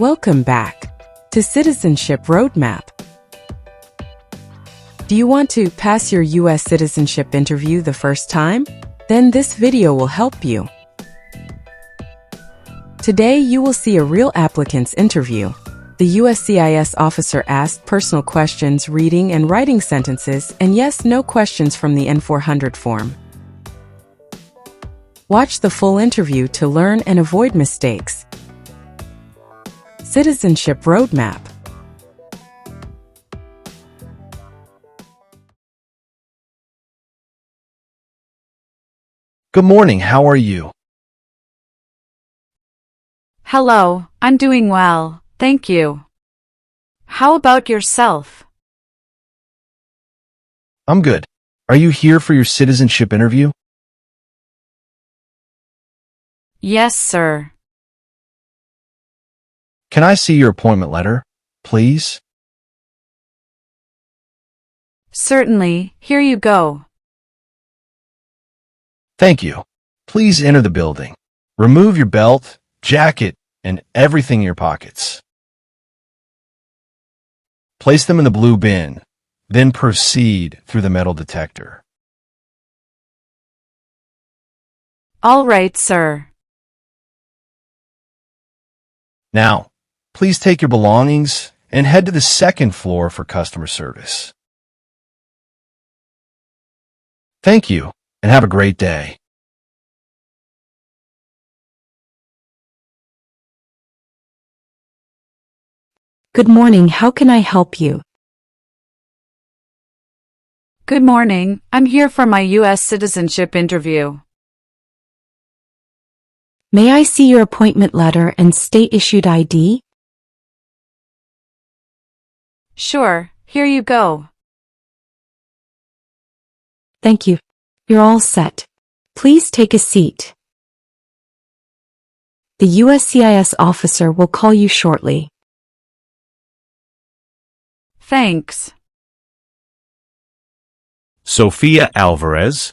Welcome back to Citizenship Roadmap. Do you want to pass your U.S. citizenship interview the first time? Then this video will help you. Today you will see a real applicant's interview. The USCIS officer asked personal questions, reading and writing sentences, and yes/no questions from the N-400 form. Watch the full interview to learn and avoid mistakes. Citizenship Roadmap. Good morning, how are you? Hello, I'm doing well, thank you. How about yourself? I'm good. Are you here for your citizenship interview? Yes, sir. Can I see your appointment letter, please? Certainly, here you go. Thank you. Please enter the building. Remove your belt, jacket, and everything in your pockets. Place them in the blue bin, then proceed through the metal detector. All right, sir. Now, please take your belongings and head to the second floor for customer service. Thank you, and have a great day. Good morning, how can I help you? Good morning, I'm here for my U.S. citizenship interview. May I see your appointment letter and state-issued ID? Sure, here you go. Thank you. You're all set. Please take a seat. The USCIS officer will call you shortly. Thanks. Sophia Alvarez?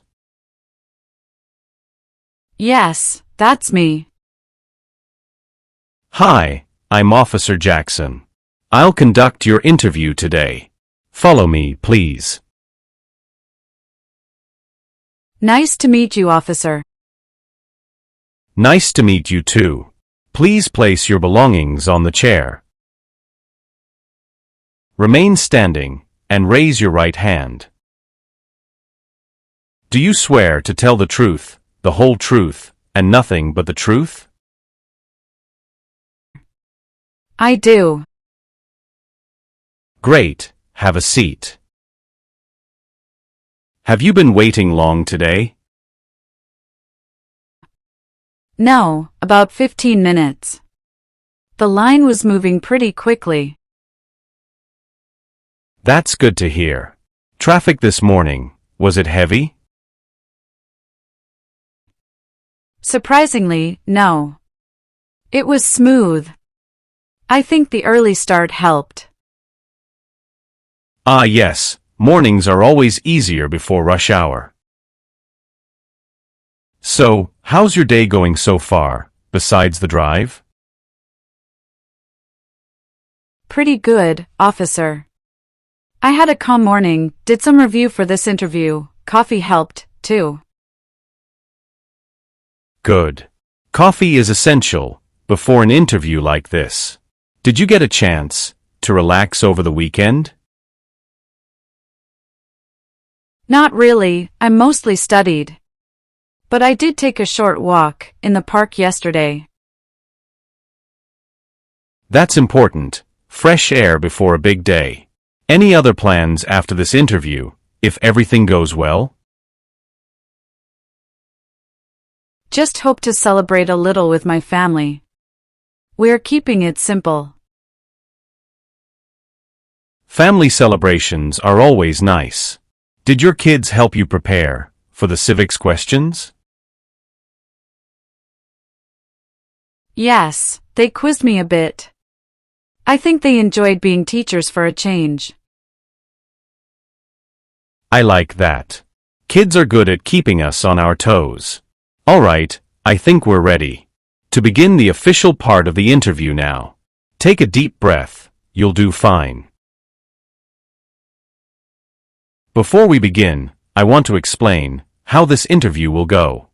Yes, that's me. Hi, I'm Officer Jackson. I'll conduct your interview today. Follow me, please. Nice to meet you, officer. Nice to meet you too. Please place your belongings on the chair. Remain standing and raise your right hand. Do you swear to tell the truth, the whole truth, and nothing but the truth? I do. Great, have a seat. Have you been waiting long today? No, about 15 minutes. The line was moving pretty quickly. That's good to hear. Traffic this morning, was it heavy? Surprisingly, no. It was smooth. I think the early start helped. Ah yes, mornings are always easier before rush hour. So, how's your day going so far, besides the drive? Pretty good, officer. I had a calm morning, did some review for this interview, coffee helped, too. Good. Coffee is essential before an interview like this. Did you get a chance to relax over the weekend? Not really, I mostly studied. But I did take a short walk in the park yesterday. That's important. Fresh air before a big day. Any other plans after this interview, if everything goes well? Just hope to celebrate a little with my family. We're keeping it simple. Family celebrations are always nice. Did your kids help you prepare for the civics questions? Yes, they quizzed me a bit. I think they enjoyed being teachers for a change. I like that. Kids are good at keeping us on our toes. All right, I think we're ready to begin the official part of the interview now. Take a deep breath. You'll do fine. Before we begin, I want to explain how this interview will go.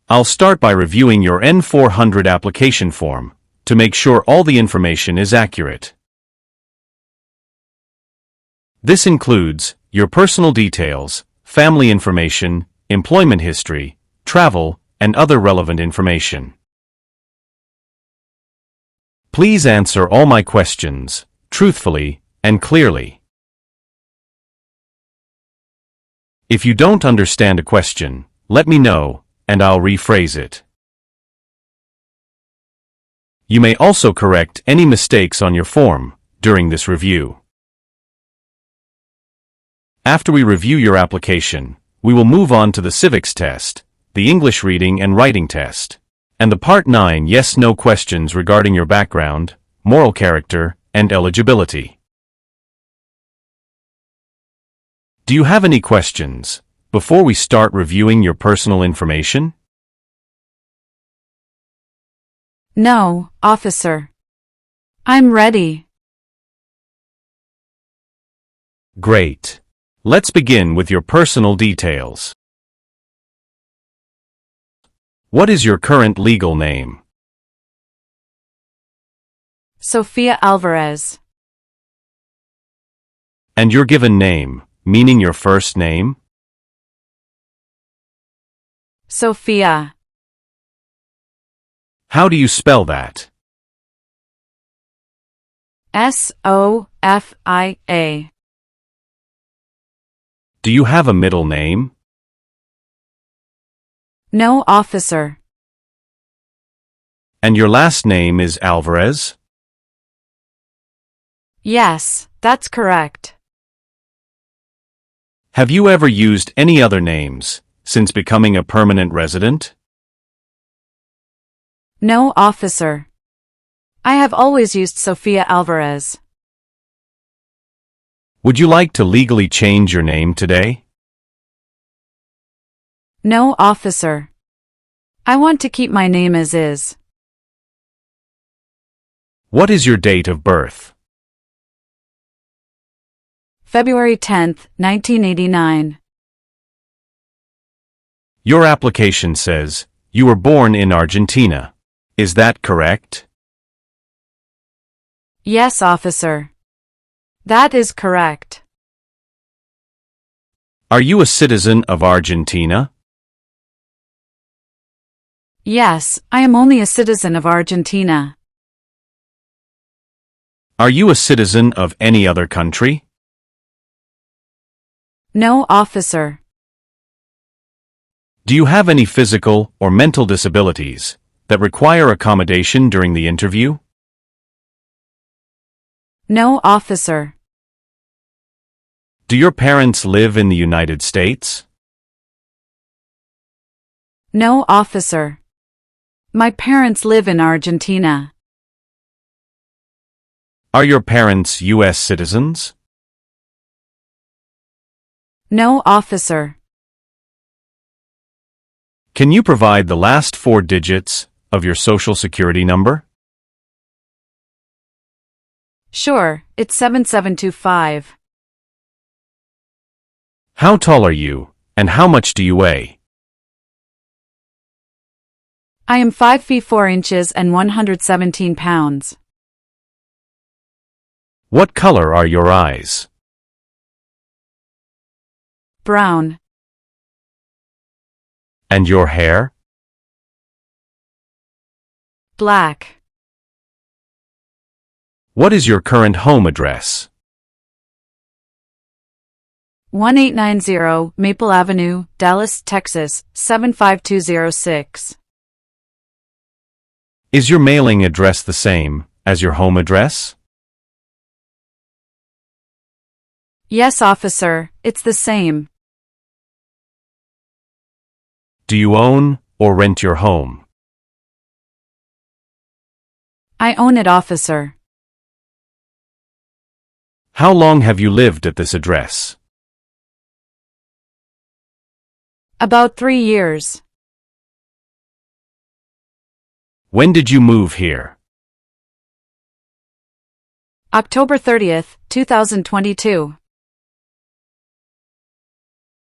I'll start by reviewing your N-400 application form to make sure all the information is accurate. This includes your personal details, family information, employment history, travel, and other relevant information. Please answer all my questions truthfully and clearly. If you don't understand a question, let me know, and I'll rephrase it. You may also correct any mistakes on your form during this review. After we review your application, we will move on to the Civics test, the English reading and writing test, and the Part 9 yes/no questions regarding your background, moral character, and eligibility. Do you have any questions before we start reviewing your personal information? No, officer. I'm ready. Great. Let's begin with your personal details. What is your current legal name? Sophia Alvarez. And your given name, meaning your first name? Sophia. How do you spell that? Sofia. Do you have a middle name? No, officer. And your last name is Alvarez? Yes, that's correct. Have you ever used any other names since becoming a permanent resident? No, officer. I have always used Sophia Alvarez. Would you like to legally change your name today? No, officer. I want to keep my name as is. What is your date of birth? February 10th, 1989. Your application says you were born in Argentina. Is that correct? Yes, officer. That is correct. Are you a citizen of Argentina? Yes, I am only a citizen of Argentina. Are you a citizen of any other country? No, officer. Do you have any physical or mental disabilities that require accommodation during the interview? No, officer. Do your parents live in the United States? No, officer. My parents live in Argentina. Are your parents U.S. citizens? No, officer. Can you provide the last 4 digits of your Social Security number? Sure, it's 7725. How tall are you, and how much do you weigh? I am 5 feet 4 inches and 117 pounds. What color are your eyes? Brown. And your hair? Black. What is your current home address? 1890 Maple Avenue, Dallas, Texas, 75206. Is your mailing address the same as your home address? Yes, officer, it's the same. Do you own or rent your home? I own it, officer. How long have you lived at this address? About 3 years. When did you move here? October 30th, 2022.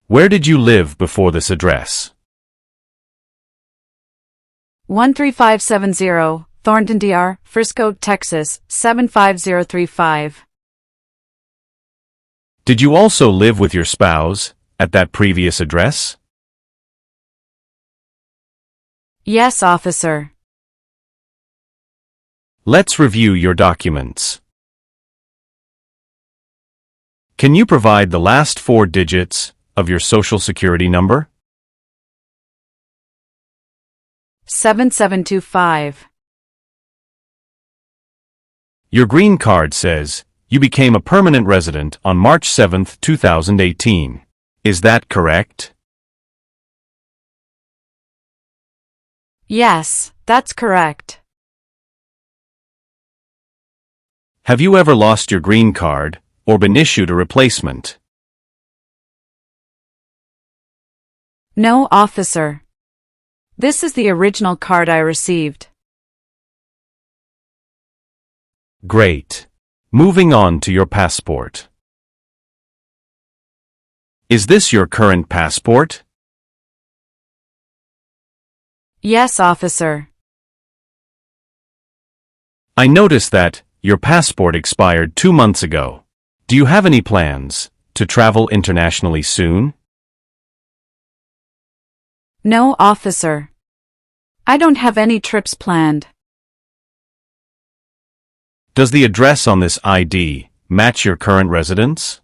Where did you live before this address? 13570, Thornton DR, Frisco, Texas, 75035. Did you also live with your spouse at that previous address? Yes, officer. Let's review your documents. Can you provide the last 4 digits of your Social Security number? 7725. Your green card says you became a permanent resident on March 7, 2018. Is that correct? Yes, that's correct. Have you ever lost your green card or been issued a replacement? No, officer. This is the original card I received. Great. Moving on to your passport. Is this your current passport? Yes, officer. I noticed that your passport expired 2 months ago. Do you have any plans to travel internationally soon? No, officer. I don't have any trips planned. Does the address on this ID match your current residence?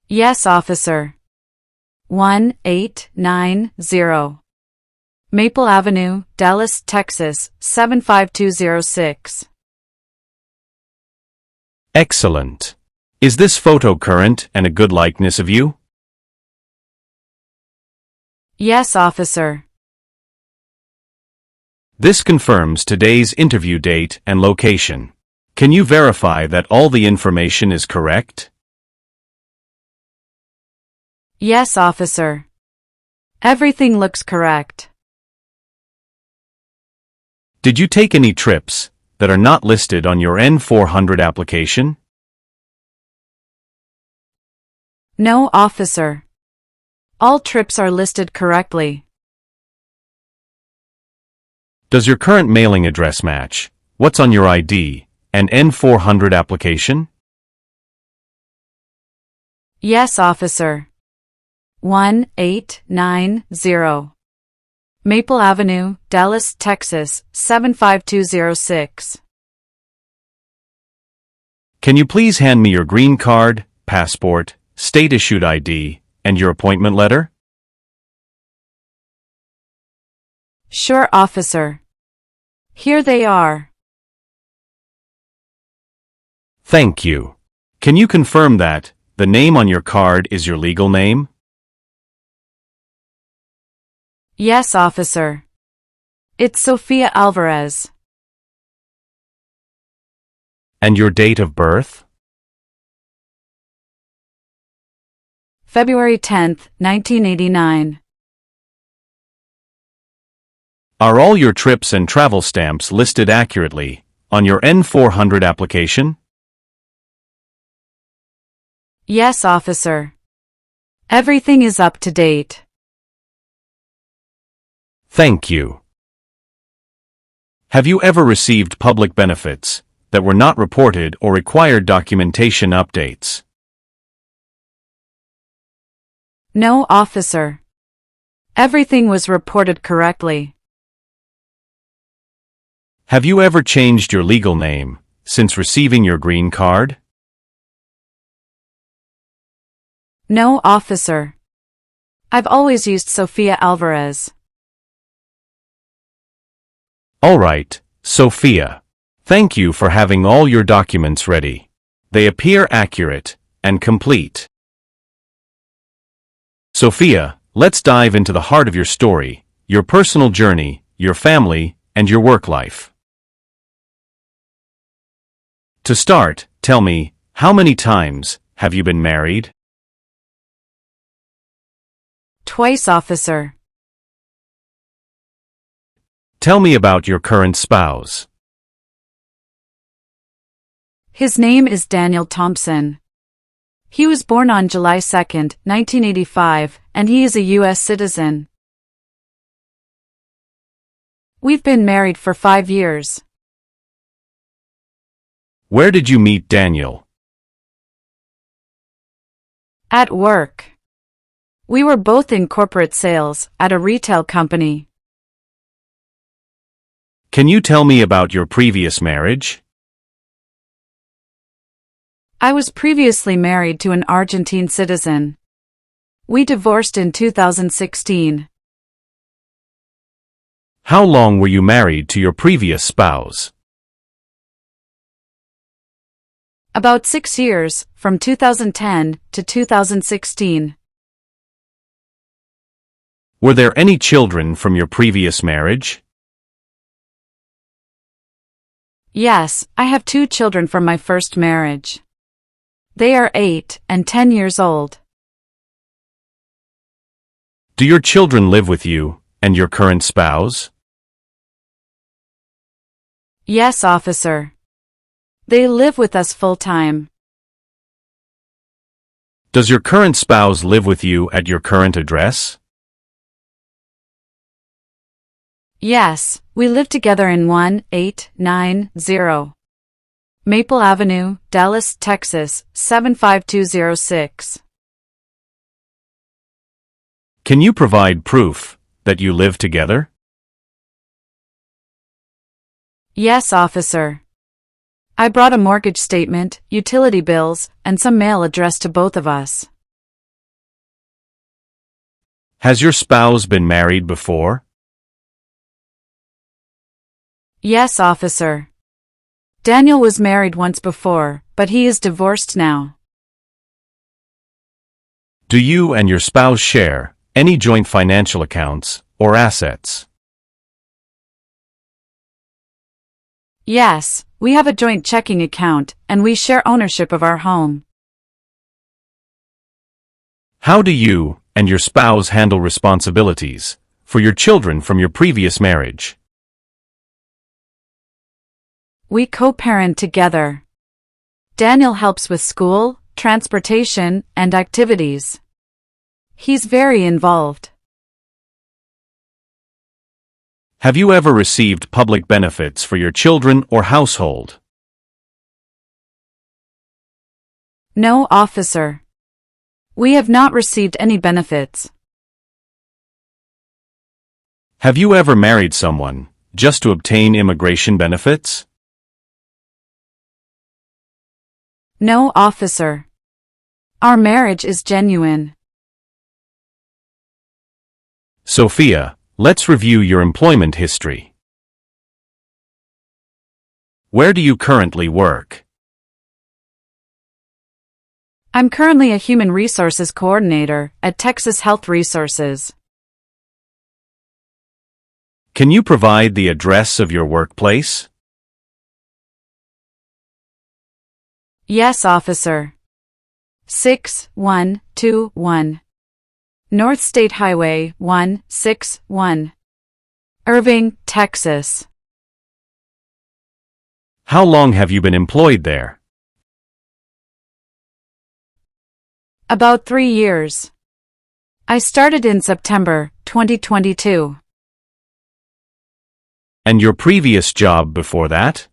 Yes, officer. 1890 Maple Avenue, Dallas, Texas, 75206. Excellent. Is this photo current and a good likeness of you? Yes, officer. This confirms today's interview date and location. Can you verify that all the information is correct? Yes, officer. Everything looks correct. Did you take any trips that are not listed on your N-400 application? No, officer. All trips are listed correctly. Does your current mailing address match what's on your ID and N-400 application? Yes, officer. 1890 Maple Avenue, Dallas, Texas, 75206. Can you please hand me your green card, passport, state-issued ID, and your appointment letter? Sure, officer. Here they are. Thank you. Can you confirm that the name on your card is your legal name? Yes, officer. It's Sofia Alvarez. And your date of birth? February 10th, 1989. Are all your trips and travel stamps listed accurately on your N-400 application? Yes, officer. Everything is up to date. Thank you. Have you ever received public benefits that were not reported or required documentation updates? No, officer. Everything was reported correctly. Have you ever changed your legal name since receiving your green card? No, officer. I've always used Sofia Alvarez. All right, Sophia. Thank you for having all your documents ready. They appear accurate and complete. Sophia, let's dive into the heart of your story, your personal journey, your family, and your work life. To start, tell me, how many times have you been married? Twice, officer. Tell me about your current spouse. His name is Daniel Thompson. He was born on July 2, 1985, and he is a U.S. citizen. We've been married for 5 years. Where did you meet Daniel? At work. We were both in corporate sales at a retail company. Can you tell me about your previous marriage? I was previously married to an Argentine citizen. We divorced in 2016. How long were you married to your previous spouse? About 6 years, from 2010 to 2016. Were there any children from your previous marriage? Yes, I have 2 children from my first marriage. They are 8 and 10 years old. Do your children live with you and your current spouse? Yes, officer. They live with us full-time. Does your current spouse live with you at your current address? Yes, we live together in 1890 Maple Avenue, Dallas, Texas, 75206. Can you provide proof that you live together? Yes, officer. I brought a mortgage statement, utility bills, and some mail addressed to both of us. Has your spouse been married before? Yes, officer. Daniel was married once before, but he is divorced now. Do you and your spouse share any joint financial accounts or assets? Yes, we have a joint checking account, and we share ownership of our home. How do you and your spouse handle responsibilities for your children from your previous marriage? We co-parent together. Daniel helps with school, transportation, and activities. He's very involved. Have you ever received public benefits for your children or household? No, officer. We have not received any benefits. Have you ever married someone just to obtain immigration benefits? No, officer. Our marriage is genuine. Sophia, let's review your employment history. Where do you currently work? I'm currently a human resources coordinator at Texas Health Resources. Can you provide the address of your workplace? Yes, officer. 6121 North State Highway 161, Irving, Texas. How long have you been employed there? About 3 years. I started in September 2022. And your previous job before that?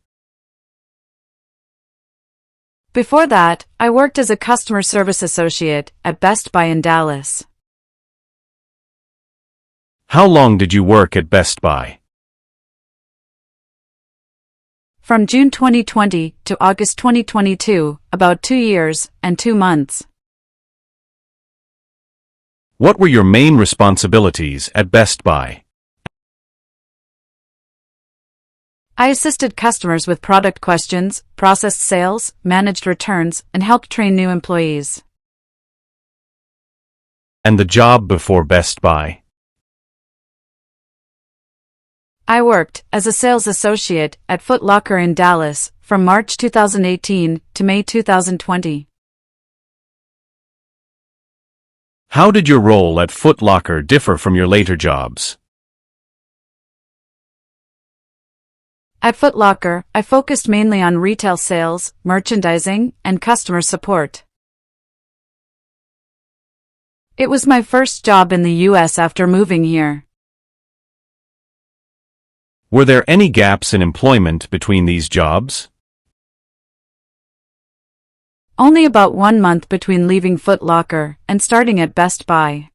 Before that, I worked as a customer service associate at Best Buy in Dallas. How long did you work at Best Buy? From June 2020 to August 2022, about 2 years and 2 months. What were your main responsibilities at Best Buy? I assisted customers with product questions, processed sales, managed returns, and helped train new employees. And the job before Best Buy? I worked as a sales associate at Foot Locker in Dallas from March 2018 to May 2020. How did your role at Foot Locker differ from your later jobs? At Foot Locker, I focused mainly on retail sales, merchandising, and customer support. It was my first job in the U.S. after moving here. Were there any gaps in employment between these jobs? Only about 1 month between leaving Foot Locker and starting at Best Buy.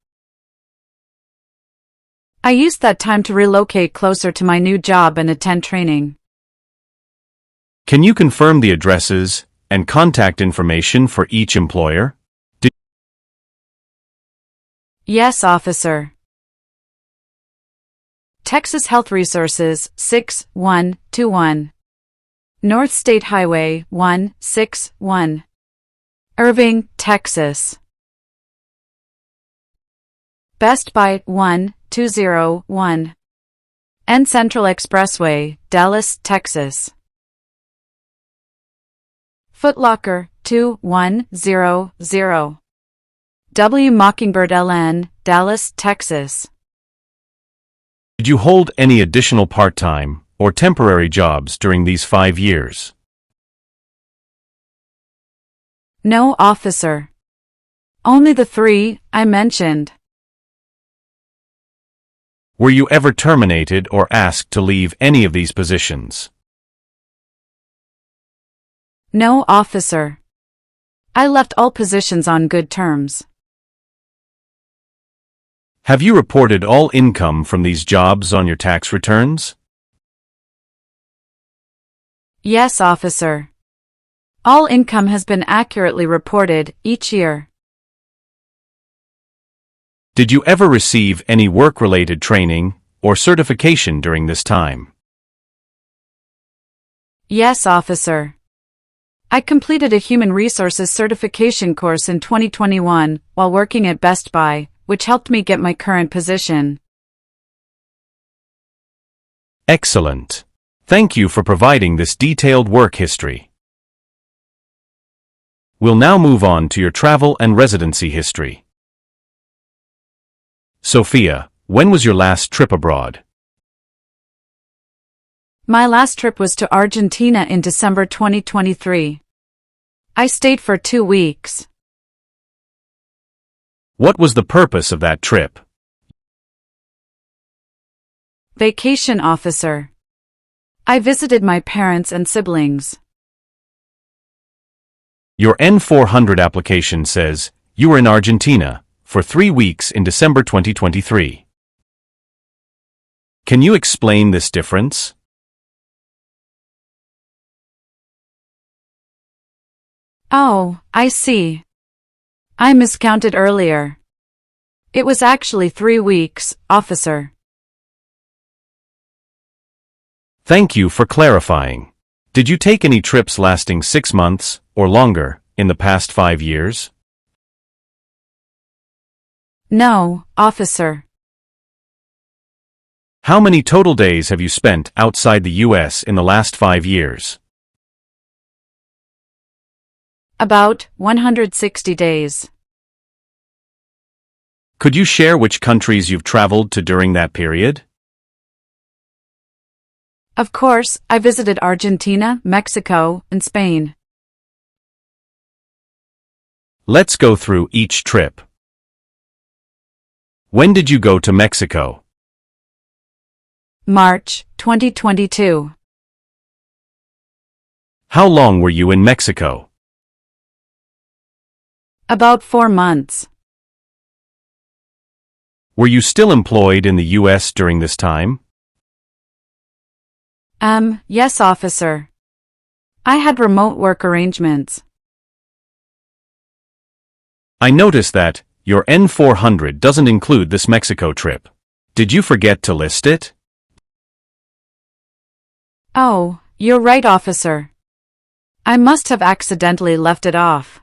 I used that time to relocate closer to my new job and attend training. Can you confirm the addresses and contact information for each employer? Yes, officer. Texas Health Resources, 6121. North State Highway, 161. Irving, Texas. Best Buy, 1201. N Central Expressway, Dallas, Texas. Foot Locker, 2100. W Mockingbird LN, Dallas, Texas. Did you hold any additional part-time or temporary jobs during these 5 years? No, officer. Only the 3 I mentioned. Were you ever terminated or asked to leave any of these positions? No, officer. I left all positions on good terms. Have you reported all income from these jobs on your tax returns? Yes, officer. All income has been accurately reported each year. Did you ever receive any work-related training or certification during this time? Yes, officer. I completed a Human Resources certification course in 2021 while working at Best Buy, which helped me get my current position. Excellent. Thank you for providing this detailed work history. We'll now move on to your travel and residency history. Sophia, when was your last trip abroad? My last trip was to Argentina in December 2023. I stayed for 2 weeks. What was the purpose of that trip? Vacation, officer. I visited my parents and siblings. Your N-400 application says you were in Argentina for 3 weeks in December 2023. Can you explain this difference? Oh, I see. I miscounted earlier. It was actually 3 weeks, officer. Thank you for clarifying. Did you take any trips lasting 6 months or longer in the past 5 years? No, officer. How many total days have you spent outside the U.S. in the last 5 years? About 160 days. Could you share which countries you've traveled to during that period? Of course, I visited Argentina, Mexico, and Spain. Let's go through each trip. When did you go to Mexico? March 2022. How long were you in Mexico? About 4 months. Were you still employed in the U.S. during this time? Yes, officer. I had remote work arrangements. I noticed that your N-400 doesn't include this Mexico trip. Did you forget to list it? Oh, you're right, officer. I must have accidentally left it off.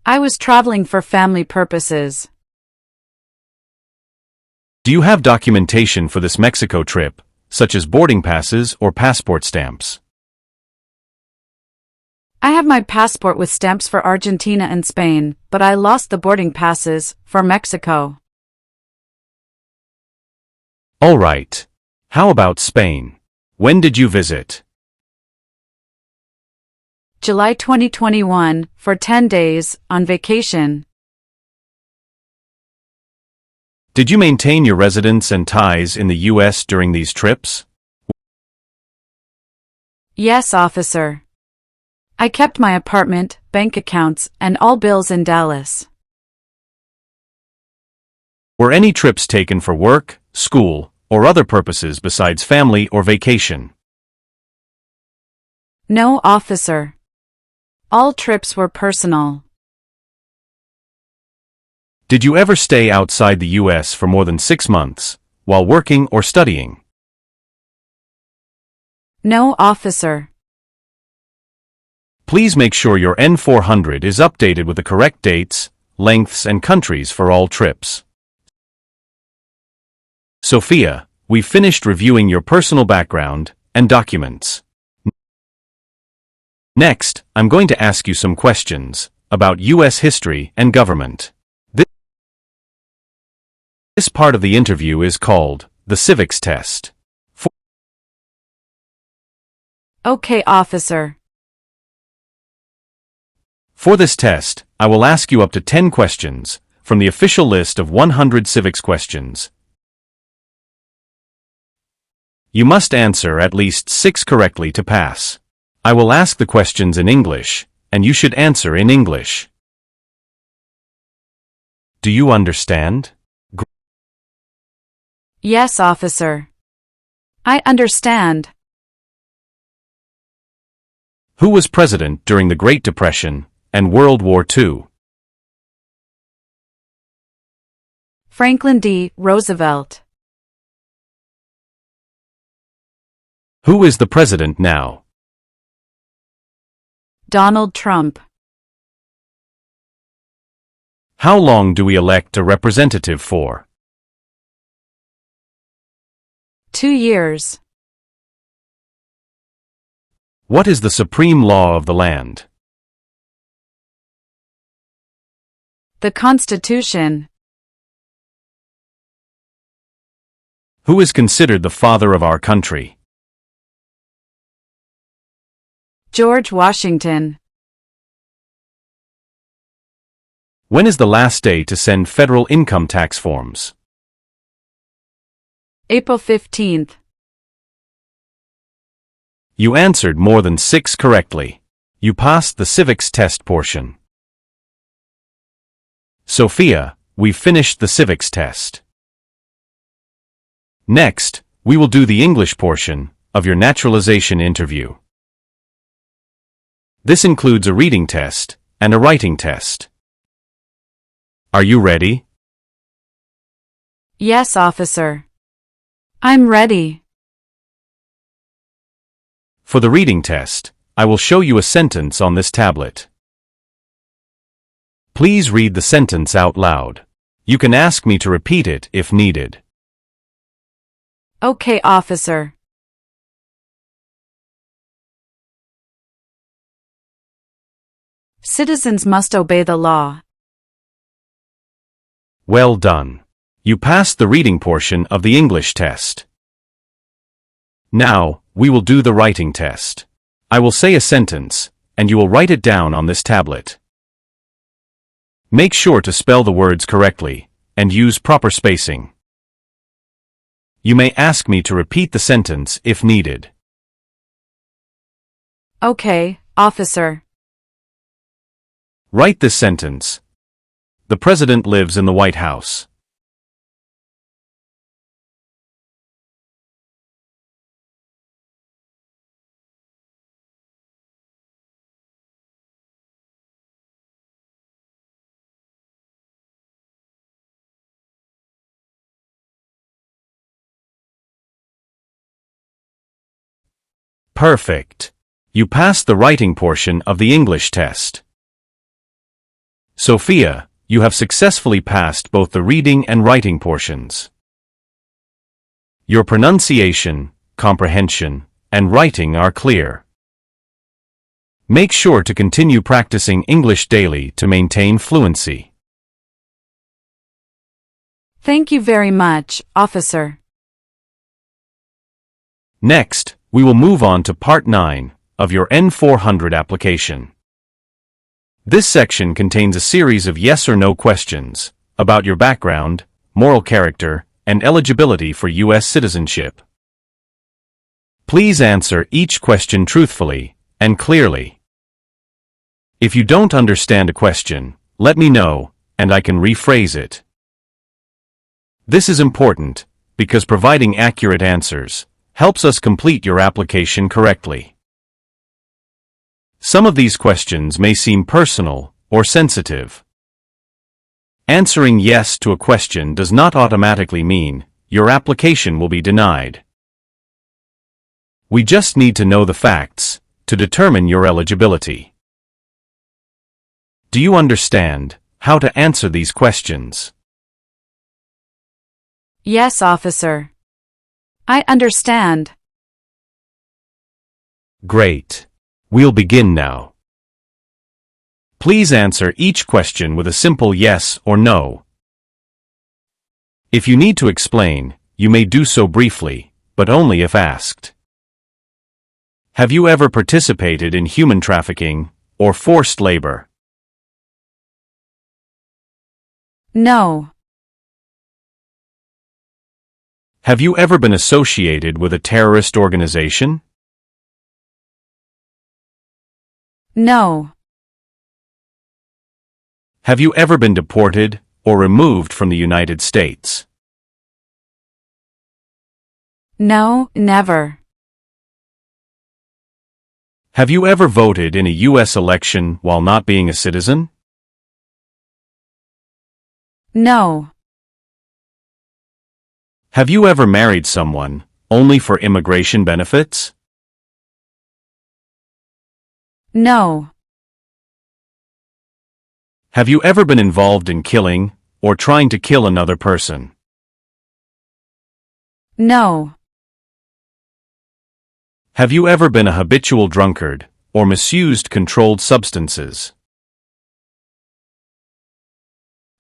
I was traveling for family purposes. Do you have documentation for this Mexico trip, such as boarding passes or passport stamps? I have my passport with stamps for Argentina and Spain, but I lost the boarding passes for Mexico. All right. How about Spain? When did you visit? July 2021, for 10 days, on vacation. Did you maintain your residence and ties in the U.S. during these trips? Yes, officer. I kept my apartment, bank accounts, and all bills in Dallas. Were any trips taken for work, school, or other purposes besides family or vacation? No, officer. All trips were personal. Did you ever stay outside the U.S. for more than 6 months, while working or studying? No, officer. Please make sure your N-400 is updated with the correct dates, lengths, and countries for all trips. Sophia, we've finished reviewing your personal background and documents. Next, I'm going to ask you some questions about U.S. history and government. This part of the interview is called the Civics Test. Okay, officer. For this test, I will ask you up to 10 questions from the official list of 100 civics questions. You must answer at least 6 correctly to pass. I will ask the questions in English, and you should answer in English. Do you understand? Yes, officer. I understand. Who was president during the Great Depression and World War II? Franklin D. Roosevelt. Who is the president now? Donald Trump. How long do we elect a representative for? 2 years. What is the supreme law of the land? The Constitution. Who is considered the father of our country? George Washington. When is the last day to send federal income tax forms? April 15th. You answered more than 6 correctly. You passed the civics test portion. Sophia, we've finished the civics test. Next, we will do the English portion of your naturalization interview. This includes a reading test and a writing test. Are you ready? Yes, officer. I'm ready. For the reading test, I will show you a sentence on this tablet. Please read the sentence out loud. You can ask me to repeat it if needed. Okay, officer. Citizens must obey the law. Well done. You passed the reading portion of the English test. Now, we will do the writing test. I will say a sentence, and you will write it down on this tablet. Make sure to spell the words correctly, and use proper spacing. You may ask me to repeat the sentence if needed. Okay, officer. Write this sentence. The President lives in the White House. Perfect. You passed the writing portion of the English test. Sophia, you have successfully passed both the reading and writing portions. Your pronunciation, comprehension, and writing are clear. Make sure to continue practicing English daily to maintain fluency. Thank you very much, officer. Next, we will move on to Part 9 of your N-400 application. This section contains a series of yes or no questions about your background, moral character, and eligibility for U.S. citizenship. Please answer each question truthfully and clearly. If you don't understand a question, let me know, and I can rephrase it. This is important because providing accurate answers helps us complete your application correctly. Some of these questions may seem personal or sensitive. Answering yes to a question does not automatically mean your application will be denied. We just need to know the facts to determine your eligibility. Do you understand how to answer these questions? Yes, officer. I understand. Great. We'll begin now. Please answer each question with a simple yes or no. If you need to explain, you may do so briefly, but only if asked. Have you ever participated in human trafficking or forced labor? No. Have you ever been associated with a terrorist organization? No. Have you ever been deported or removed from the United States? No, never. Have you ever voted in a U.S. election while not being a citizen? No. Have you ever married someone only for immigration benefits? No. Have you ever been involved in killing or trying to kill another person? No. Have you ever been a habitual drunkard or misused controlled substances?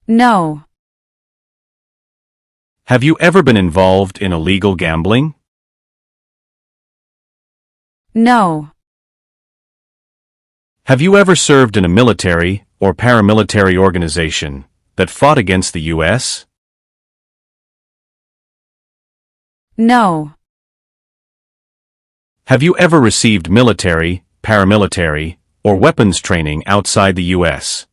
No. Have you ever been involved in illegal gambling? No. Have you ever served in a military or paramilitary organization that fought against the U.S.? No. Have you ever received military, paramilitary, or weapons training outside the U.S.?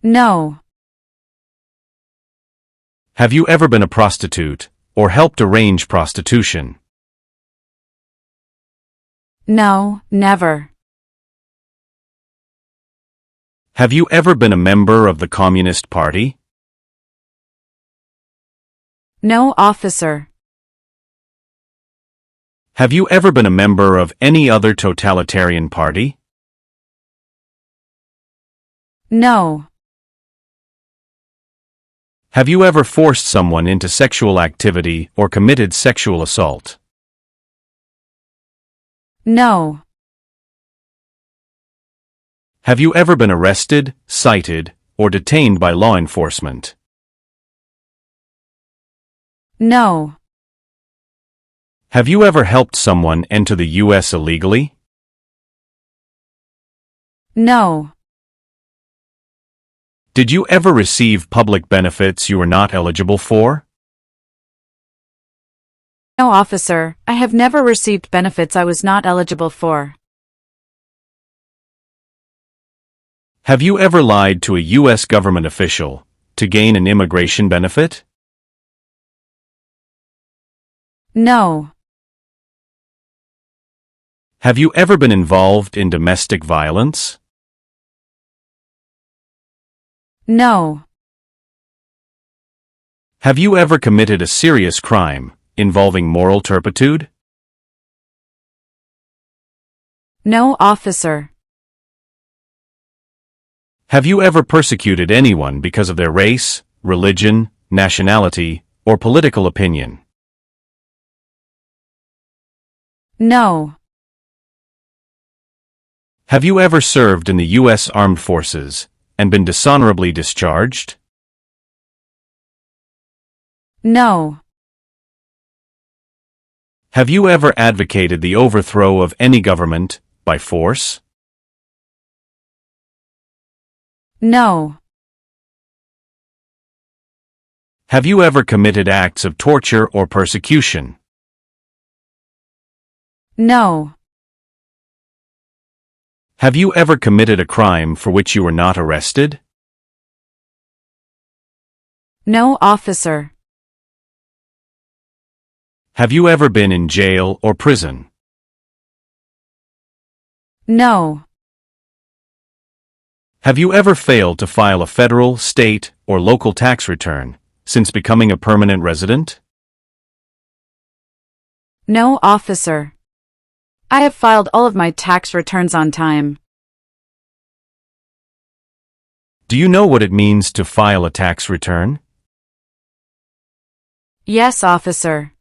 No. Have you ever been a prostitute or helped arrange prostitution? No, never. Have you ever been a member of the Communist Party? No, officer. Have you ever been a member of any other totalitarian party? No. Have you ever forced someone into sexual activity or committed sexual assault? No. Have you ever been arrested, cited, or detained by law enforcement? No. Have you ever helped someone enter the U.S. illegally? No. Did you ever receive public benefits you were not eligible for? No, officer. I have never received benefits I was not eligible for. Have you ever lied to a U.S. government official to gain an immigration benefit? No. Have you ever been involved in domestic violence? No. Have you ever committed a serious crime involving moral turpitude? No, officer. Have you ever persecuted anyone because of their race, religion, nationality, or political opinion? No. Have you ever served in the U.S. Armed Forces and been dishonorably discharged? No. Have you ever advocated the overthrow of any government by force? No. Have you ever committed acts of torture or persecution? No. Have you ever committed a crime for which you were not arrested? No, officer. Have you ever been in jail or prison? No. Have you ever failed to file a federal, state, or local tax return since becoming a permanent resident? No, officer. I have filed all of my tax returns on time. Do you know what it means to file a tax return? Yes, officer.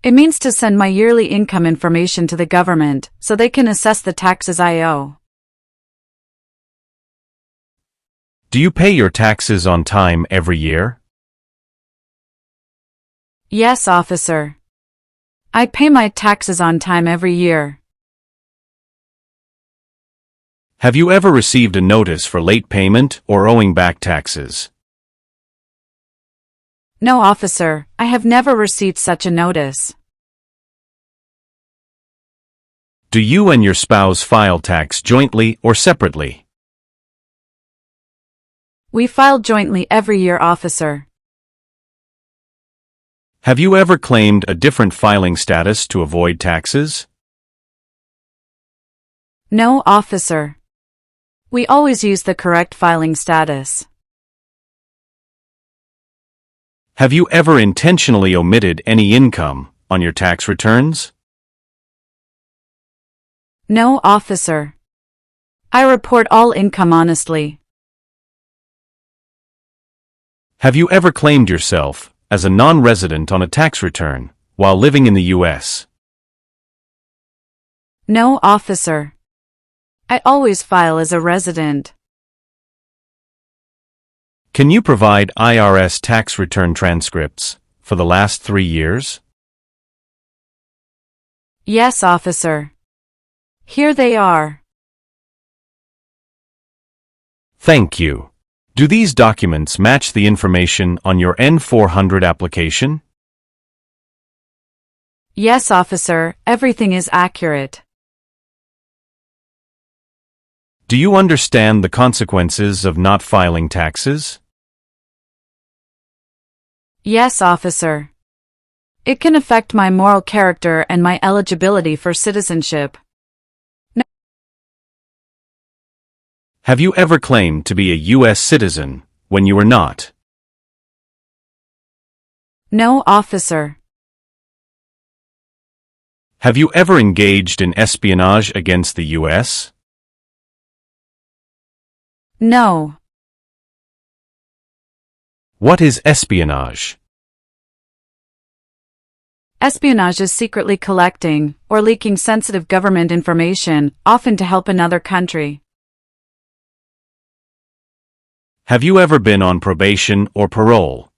It means to send my yearly income information to the government so they can assess the taxes I owe. Do you pay your taxes on time every year? Yes, officer. I pay my taxes on time every year. Have you ever received a notice for late payment or owing back taxes? No, officer, I have never received such a notice. Do you and your spouse file tax jointly or separately? We file jointly every year, officer. Have you ever claimed a different filing status to avoid taxes? No, officer. We always use the correct filing status. Have you ever intentionally omitted any income on your tax returns? No, officer. I report all income honestly. Have you ever claimed yourself as a non-resident on a tax return while living in the U.S.? No, officer. I always file as a resident. Can you provide IRS tax return transcripts for the last 3 years? Yes, officer. Here they are. Thank you. Do these documents match the information on your N-400 application? Yes, officer, everything is accurate. Do you understand the consequences of not filing taxes? Yes, officer. It can affect my moral character and my eligibility for citizenship. Have you ever claimed to be a U.S. citizen when you were not? No, officer. Have you ever engaged in espionage against the U.S.? No. What is espionage? Espionage is secretly collecting or leaking sensitive government information, often to help another country. Have you ever been on probation or parole?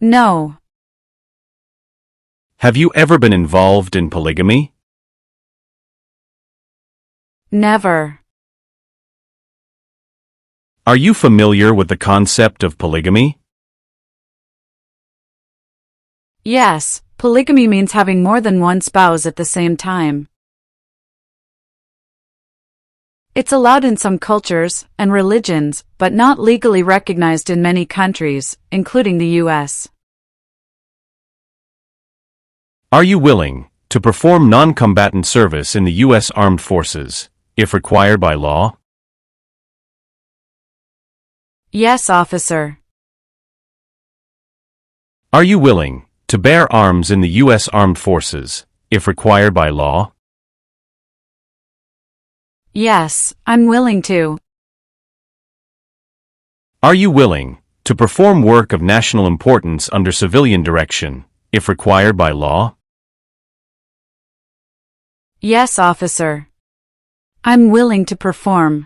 No. Have you ever been involved in polygamy? Never. Are you familiar with the concept of polygamy? Yes, polygamy means having more than one spouse at the same time. It's allowed in some cultures and religions, but not legally recognized in many countries, including the U.S. Are you willing to perform non-combatant service in the U.S. Armed Forces, if required by law? Yes, officer. Are you willing to bear arms in the U.S. Armed Forces, if required by law? Yes, I'm willing to. Are you willing to perform work of national importance under civilian direction, if required by law? Yes, officer. I'm willing to perform.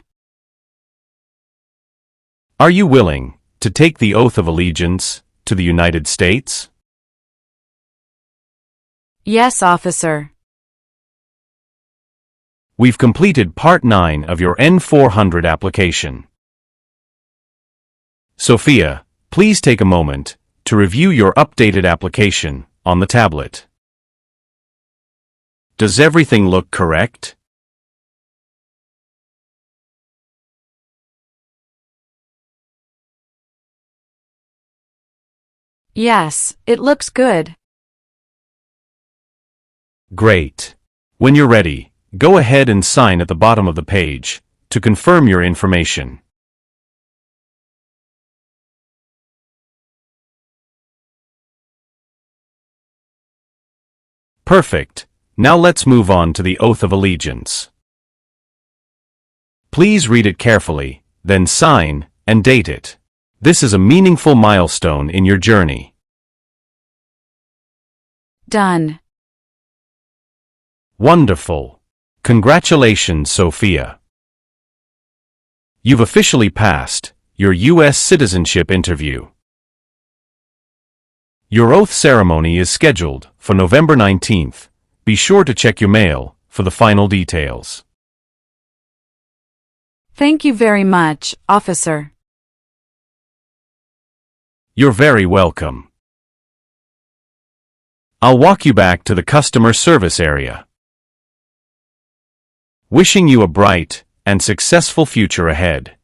Are you willing to take the oath of allegiance to the United States? Yes, officer. We've completed Part 9 of your N-400 application. Sophia, please take a moment to review your updated application on the tablet. Does everything look correct? Yes, it looks good. Great. When you're ready, go ahead and sign at the bottom of the page to confirm your information. Perfect. Now let's move on to the Oath of Allegiance. Please read it carefully, then sign and date it. This is a meaningful milestone in your journey. Done. Wonderful. Congratulations, Sophia. You've officially passed your U.S. citizenship interview. Your oath ceremony is scheduled for November 19th. Be sure to check your mail for the final details. Thank you very much, officer. You're very welcome. I'll walk you back to the customer service area. Wishing you a bright and successful future ahead.